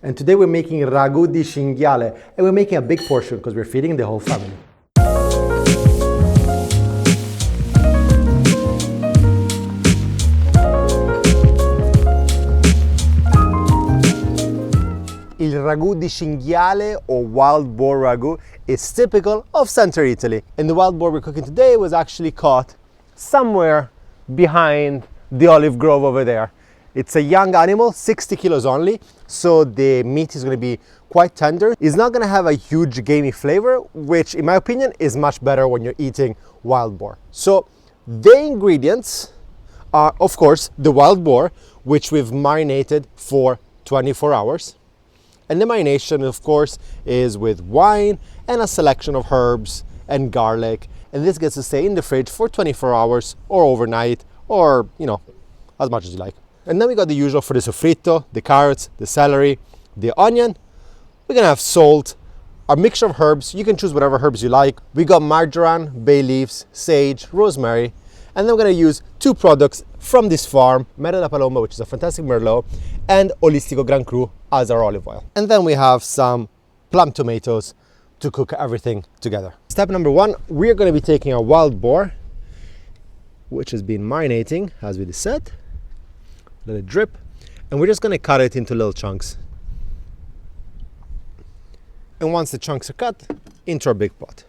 And today we're making Ragu di cinghiale, and we're making a big portion because we're feeding the whole family. Il Ragu di cinghiale, or Wild Boar Ragu, is typical of Central Italy. And the wild boar we're cooking today was actually caught somewhere behind the olive grove over there. It's a young animal, 60 kilos only, so the meat is going to be quite tender. It's not going to have a huge gamey flavor, which in my opinion is much better when you're eating wild boar. So the ingredients are, of course, the wild boar, which we've marinated for 24 hours. And the marination, of course, is with wine and a selection of herbs and garlic. And this gets to stay in the fridge for 24 hours or overnight, or, as much as you like. And then we got the usual for the sofrito, the carrots, the celery, the onion. We're gonna have salt, a mixture of herbs. You can choose whatever herbs you like. We got marjoram, bay leaves, sage, rosemary. And then we're gonna use two products from this farm, Merlo da Paloma, which is a fantastic Merlot, and Holistico Gran Cru as our olive oil. And then we have some plum tomatoes to cook everything together. Step number one, we're gonna be taking our wild boar, which has been marinating, as we said. Let it drip, and we're just going to cut it into little chunks. And once the chunks are cut, into our big pot.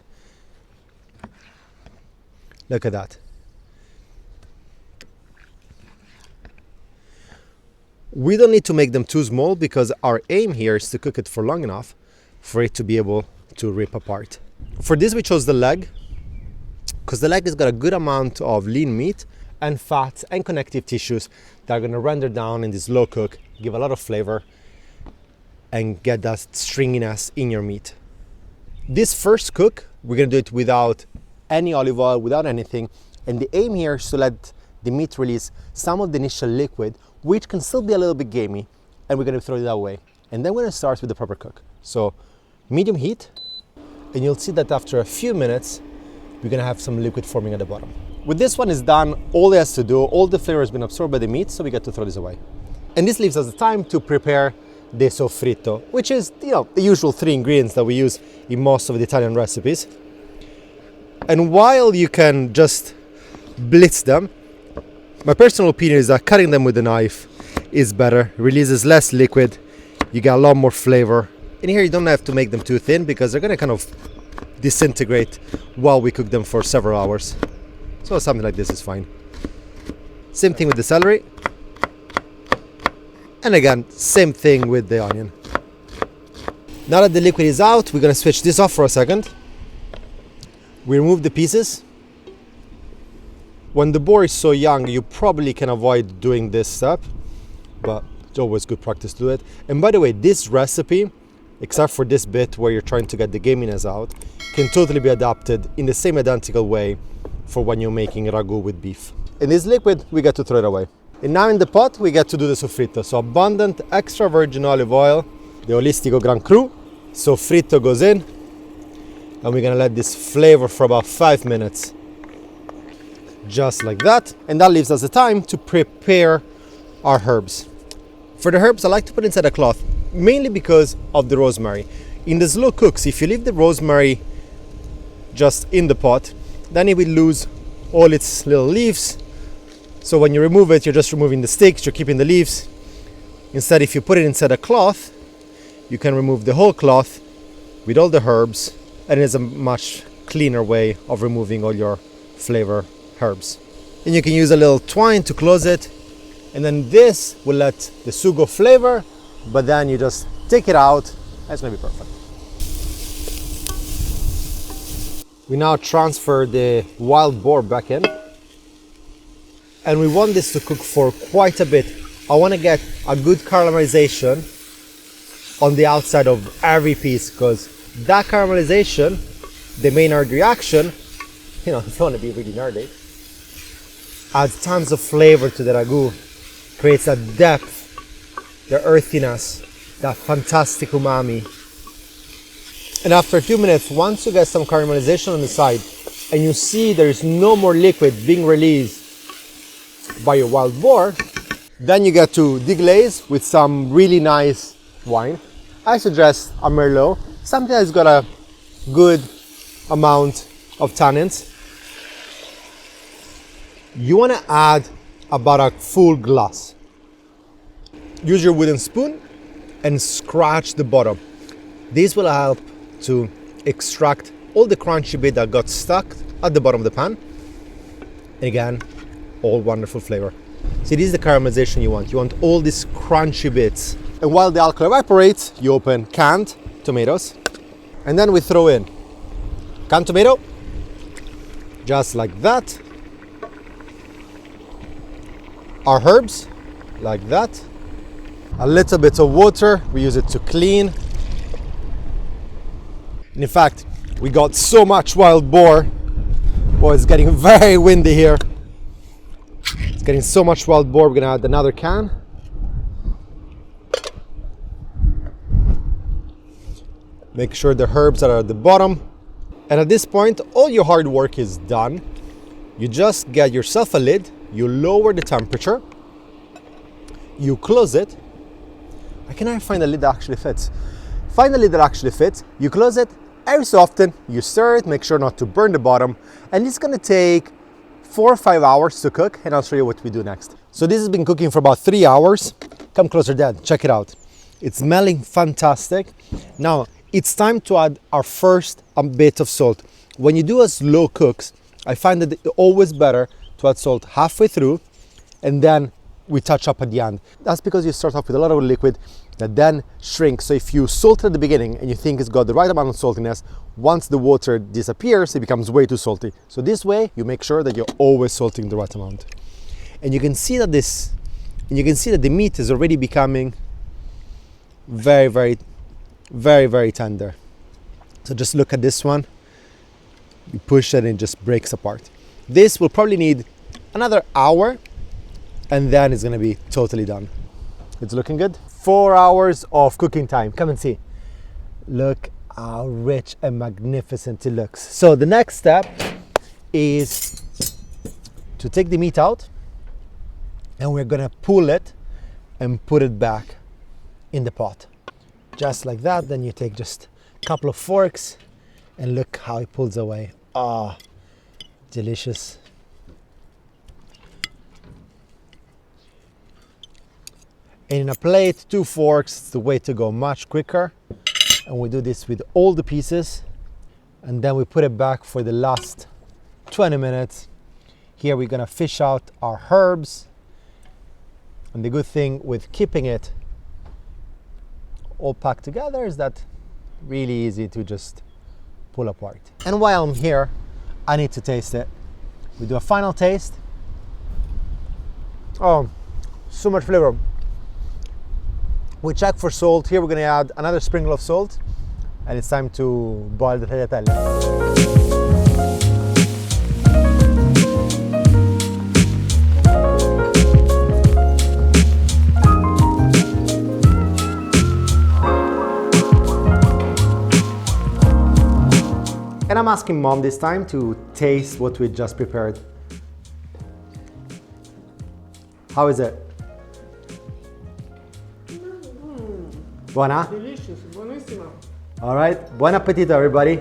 Look at that. We don't need to make them too small because our aim here is to cook it for long enough for it to be able to rip apart. For this we chose the leg because the leg has got a good amount of lean meat and fats and connective tissues that are going to render down in this slow cook, give a lot of flavor, and get that stringiness in your meat. This first cook, we're going to do it without any olive oil, without anything, and the aim here is to let the meat release some of the initial liquid, which can still be a little bit gamey, and we're going to throw it away. And then we're going to start with the proper cook. So medium heat, and you'll see that after a few minutes, we're going to have some liquid forming at the bottom. With this one is done, all it has to do, all the flavor has been absorbed by the meat, so we get to throw this away. And this leaves us the time to prepare the Sofrito, which is, the usual 3 ingredients that we use in most of the Italian recipes. And while you can just blitz them, my personal opinion is that cutting them with a knife is better, releases less liquid, you get a lot more flavor. And here you don't have to make them too thin because they're going to kind of disintegrate while we cook them for several hours. So something like this is fine. Same thing with the celery. And again, same thing with the onion. Now that the liquid is out, we're going to switch this off for a second. We remove the pieces. When the boar is so young, you probably can avoid doing this step, but it's always good practice to do it. And by the way, this recipe, except for this bit where you're trying to get the gaminess out, can totally be adapted in the same identical way for when you're making ragu with beef. In this liquid, we get to throw it away. And now in the pot, we get to do the sofrito. So abundant extra virgin olive oil, the Holistico Gran Cru, sofrito goes in, and we're gonna let this flavor for about 5 minutes. Just like that. And that leaves us the time to prepare our herbs. For the herbs, I like to put inside a cloth, mainly because of the rosemary. In the slow cooks, if you leave the rosemary just in the pot, then it will lose all its little leaves. So when you remove it, you're just removing the sticks, you're keeping the leaves. Instead, if you put it inside a cloth, you can remove the whole cloth with all the herbs, and it's a much cleaner way of removing all your flavor herbs. And you can use a little twine to close it, and then this will let the sugo flavor, but then you just take it out, and it's gonna be perfect. We now transfer the wild boar back in, and we want this to cook for quite a bit. I want to get a good caramelization on the outside of every piece, because that caramelization, the Maynard reaction, if you want to be really nerdy, adds tons of flavor to the ragu, creates a depth, the earthiness, that fantastic umami. And after 2 minutes, once you get some caramelization on the side and you see there is no more liquid being released by your wild boar, then you get to deglaze with some really nice wine. I suggest a Merlot, something that's got a good amount of tannins. You want to add about a full glass. Use your wooden spoon and scratch the bottom. This will help to extract all the crunchy bit that got stuck at the bottom of the pan. And again, all wonderful flavor. See, this is the caramelization you want. You want all these crunchy bits. And while the alcohol evaporates, you open canned tomatoes. And then we throw in canned tomato, just like that. Our herbs, like that. A little bit of water, we use it to clean. And in fact, we got so much wild boar. Boy, it's getting very windy here. It's getting so much wild boar, we're gonna add another can. Make sure the herbs are at the bottom. And at this point, all your hard work is done. You just get yourself a lid, you lower the temperature, you close it. I can never find a lid that actually fits. Find a lid that actually fits, you close it. Every so often, you stir it, make sure not to burn the bottom, and it's gonna take 4 or 5 hours to cook, and I'll show you what we do next. So this has been cooking for about 3 hours. Come closer, Dad, check it out. It's smelling fantastic. Now, it's time to add our first bit of salt. When you do a slow cooks, I find that it's always better to add salt halfway through, and then we touch up at the end. That's because you start off with a lot of liquid that then shrinks. So if you salt it at the beginning and you think it's got the right amount of saltiness, once the water disappears, it becomes way too salty. So this way, you make sure that you're always salting the right amount. And you can see that the meat is already becoming very, very, very, very tender. So just look at this one. You push it and it just breaks apart. This will probably need another hour, and then it's gonna be totally done. It's looking good. 4 hours of cooking time. Come and see. Look how rich and magnificent it looks. So the next step is to take the meat out, and we're gonna pull it and put it back in the pot. Just like that. Then you take just a couple of forks and look how it pulls away. Ah, delicious. And in a plate, 2 forks, it's the way to go, much quicker. And we do this with all the pieces. And then we put it back for the last 20 minutes. Here we're gonna fish out our herbs. And the good thing with keeping it all packed together is that really easy to just pull apart. And while I'm here, I need to taste it. We do a final taste. Oh, so much flavor. We check for salt. Here we're going to add another sprinkle of salt, and it's time to boil the tagliatelle. And I'm asking Mom this time to taste what we just prepared. How is it? Buona? Delicious, buonissimo. All right, buon appetito everybody.